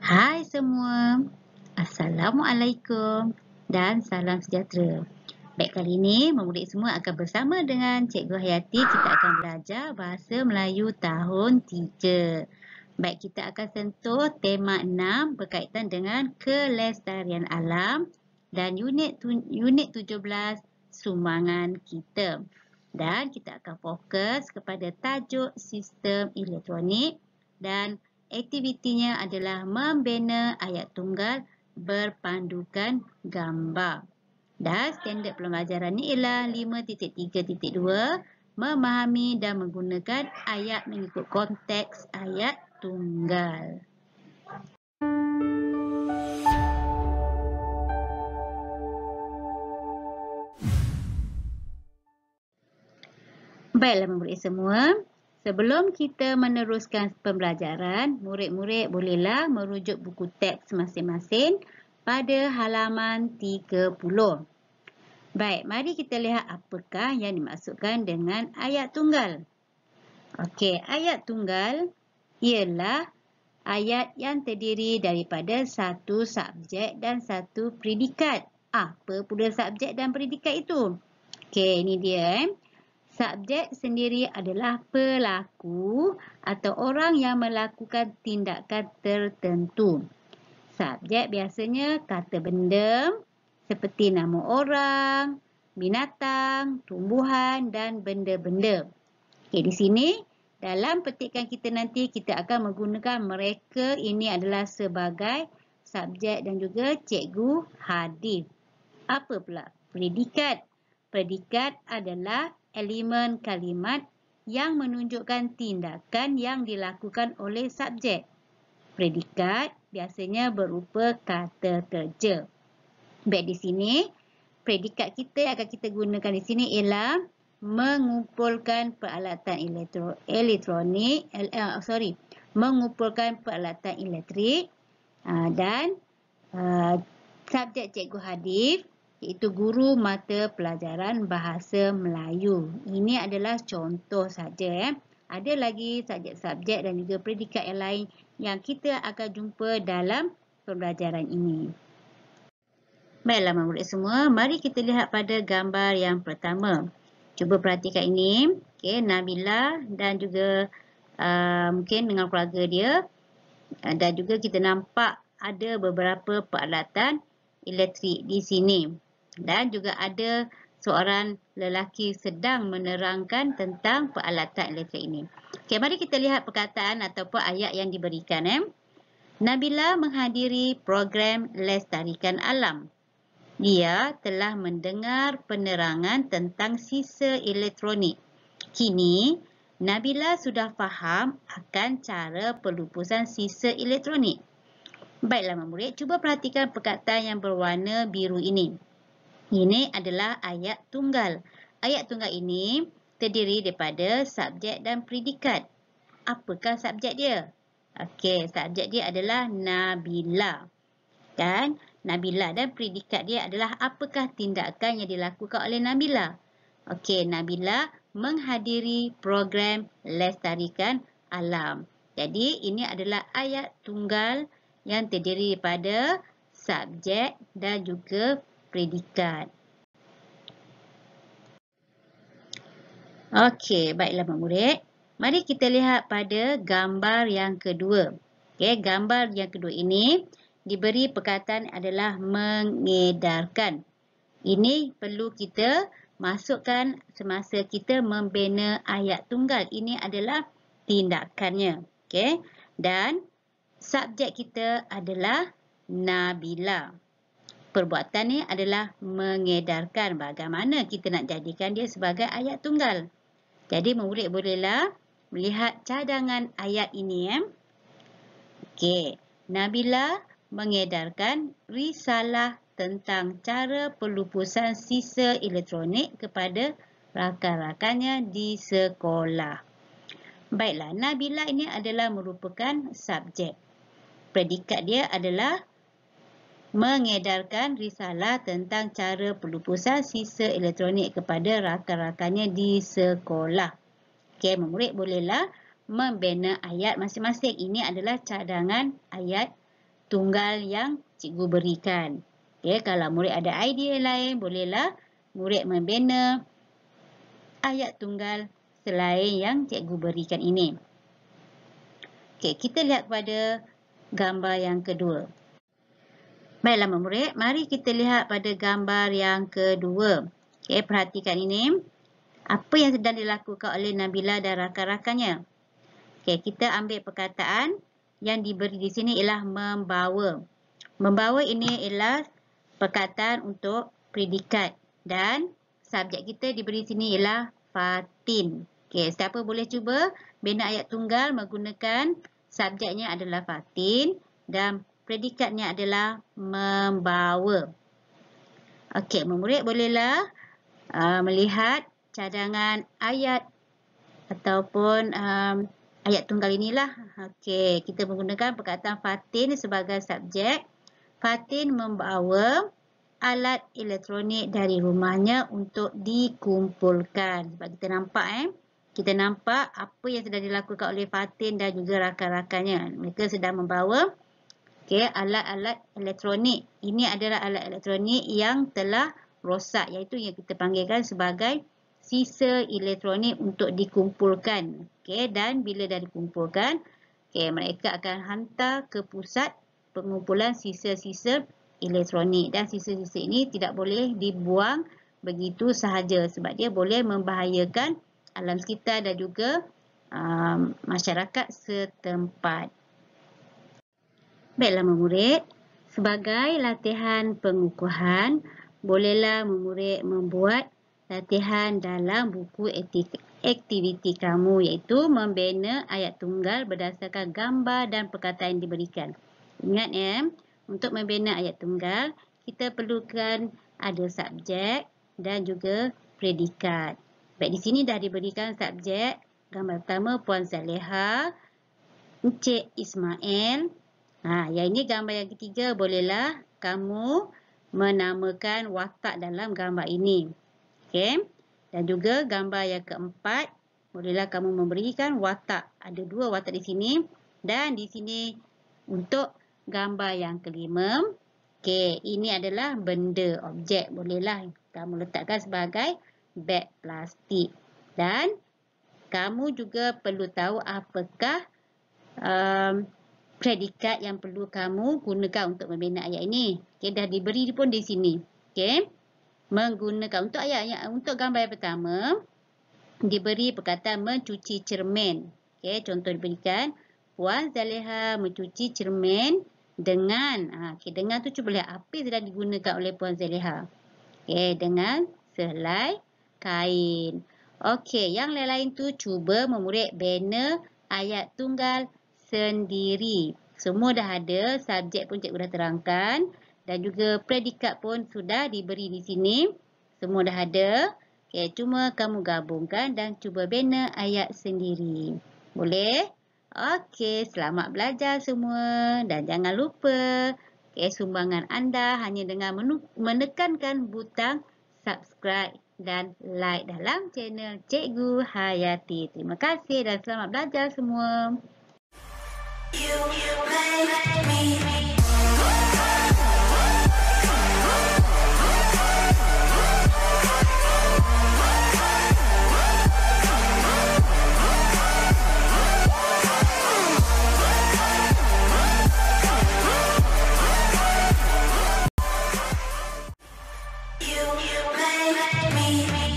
Hai semua, Assalamualaikum dan salam sejahtera. Baik, kali ini murid semua akan bersama dengan Cikgu Hayati. Kita akan belajar Bahasa Melayu tahun 3. Baik, kita akan sentuh tema 6 berkaitan dengan kelestarian alam dan unit 17 sumbangan kita. Dan kita akan fokus kepada tajuk sistem elektronik dan aktivitinya adalah membina ayat tunggal berpandukan gambar. Dan standard pembelajaran ni ialah 5.3.2, memahami dan menggunakan ayat mengikut konteks ayat tunggal. Baiklah murid semua, sebelum kita meneruskan pembelajaran, murid-murid bolehlah merujuk buku teks masing-masing pada halaman 30. Baik, mari kita lihat apakah yang dimaksudkan dengan ayat tunggal. Okey, ayat tunggal ialah ayat yang terdiri daripada satu subjek dan satu predikat. Apa pula subjek dan predikat itu? Okey, ini dia. Subjek sendiri adalah pelaku atau orang yang melakukan tindakan tertentu. Subjek biasanya kata benda seperti nama orang, binatang, tumbuhan dan benda-benda. Okey, di sini dalam petikan kita nanti kita akan menggunakan mereka ini adalah sebagai subjek dan juga cikgu hadis. Apa pula predikat? Predikat adalah elemen kalimat yang menunjukkan tindakan yang dilakukan oleh subjek. Predikat biasanya berupa kata kerja. Baik, di sini predikat kita yang akan kita gunakan di sini ialah mengumpulkan peralatan mengumpulkan peralatan elektrik dan subjek cikgu hadis iaitu guru mata pelajaran bahasa Melayu. Ini adalah contoh saja. Ada lagi subjek-subjek dan juga predikat yang lain yang kita akan jumpa dalam pembelajaran ini. Baiklah murid semua, mari kita lihat pada gambar yang pertama. Cuba perhatikan ini. Okey, Nabila dan juga mungkin dengan keluarga dia. Dan juga kita nampak ada beberapa peralatan elektrik di sini. Dan juga ada seorang lelaki sedang menerangkan tentang peralatan elektrik ini. Okey, mari kita lihat perkataan ataupun ayat yang diberikan. Nabila menghadiri program Lestarikan Alam. Dia telah mendengar penerangan tentang sisa elektronik. Kini, Nabila sudah faham akan cara pelupusan sisa elektronik. Baiklah murid, cuba perhatikan perkataan yang berwarna biru ini. Ini adalah ayat tunggal. Ayat tunggal ini terdiri daripada subjek dan predikat. Apakah subjek dia? Okey, subjek dia adalah Nabila. Dan Nabila dan predikat dia adalah apakah tindakan yang dilakukan oleh Nabila. Okey, Nabila menghadiri program Lestarikan Alam. Jadi ini adalah ayat tunggal yang terdiri daripada subjek dan juga predikat. Okey, baiklah murid. Mari kita lihat pada gambar yang kedua. Okey, gambar yang kedua ini diberi perkataan adalah mengedarkan. Ini perlu kita masukkan semasa kita membina ayat tunggal. Ini adalah tindakannya. Okey, dan subjek kita adalah Nabila. Perbuatan ni adalah mengedarkan. Bagaimana kita nak jadikan dia sebagai ayat tunggal? Jadi murid bolehlah melihat cadangan ayat ini. Okey, Nabila mengedarkan risalah tentang cara pelupusan sisa elektronik kepada rakan-rakannya di sekolah. Baiklah, Nabila ini adalah merupakan subjek. Predikat dia adalah mengedarkan risalah tentang cara pelupusan sisa elektronik kepada rakan-rakannya di sekolah. Okey, murid bolehlah membina ayat masing-masing. Ini adalah cadangan ayat tunggal yang cikgu berikan. Okay, kalau murid ada idea lain, bolehlah murid membina ayat tunggal selain yang cikgu berikan ini. Okay, kita lihat pada gambar yang kedua. Baiklah murid, mari kita lihat pada gambar yang kedua. Okay, perhatikan ini. Apa yang sedang dilakukan oleh Nabila dan rakan-rakannya? Okay, kita ambil perkataan yang diberi di sini ialah membawa. Membawa ini ialah perkataan untuk predikat dan subjek kita diberi sini ialah Fatin. Okay, siapa boleh cuba bina ayat tunggal menggunakan subjeknya adalah Fatin dan predikatnya adalah membawa. Okey, murid bolehlah melihat cadangan ayat ataupun ayat tunggal inilah. Okey, kita menggunakan perkataan Fatin sebagai subjek. Fatin membawa alat elektronik dari rumahnya untuk dikumpulkan. Sebab kita nampak kita nampak apa yang sedang dilakukan oleh Fatin dan juga rakan-rakannya. Mereka sedang membawa alat-alat elektronik. Ini adalah alat elektronik yang telah rosak, iaitu yang kita panggilkan sebagai sisa elektronik untuk dikumpulkan. Dan bila dah dikumpulkan, mereka akan hantar ke pusat pengumpulan sisa-sisa elektronik. Dan sisa-sisa ini tidak boleh dibuang begitu sahaja sebab dia boleh membahayakan alam sekitar dan juga masyarakat setempat. Baiklah murid, sebagai latihan pengukuhan, bolehlah murid membuat latihan dalam buku aktiviti kamu, iaitu membina ayat tunggal berdasarkan gambar dan perkataan yang diberikan. Ingat untuk membina ayat tunggal, kita perlukan ada subjek dan juga predikat. Baik, di sini dah diberikan subjek. Gambar pertama Puan Zaleha, Encik Ismail. Yang ini gambar yang ketiga, bolehlah kamu menamakan watak dalam gambar ini. Okey. Dan juga gambar yang keempat, bolehlah kamu memberikan watak. Ada dua watak di sini. Dan di sini untuk gambar yang kelima, ini adalah benda, objek. Bolehlah kamu letakkan sebagai beg plastik. Dan kamu juga perlu tahu apakah predikat yang perlu kamu gunakan untuk membina ayat ini. Dah diberi pun di sini. Menggunakan untuk gambar yang pertama, diberi perkataan mencuci cermin. Contoh diberikan, Puan Zaleha mencuci cermin dengan, dengan tu cuba lihat apa yang sedang digunakan oleh Puan Zaleha. Dengan selai kain. Yang lain-lain tu cuba murid bina ayat tunggal sendiri. Semua dah ada, subjek pun cikgu dah terangkan dan juga predikat pun sudah diberi di sini. Semua dah ada. Cuma kamu gabungkan dan cuba bina ayat sendiri. Boleh? Selamat belajar semua dan jangan lupa sumbangan anda hanya dengan menekankan butang subscribe dan like dalam channel Cikgu Hayati. Terima kasih dan selamat belajar semua. You make me you make me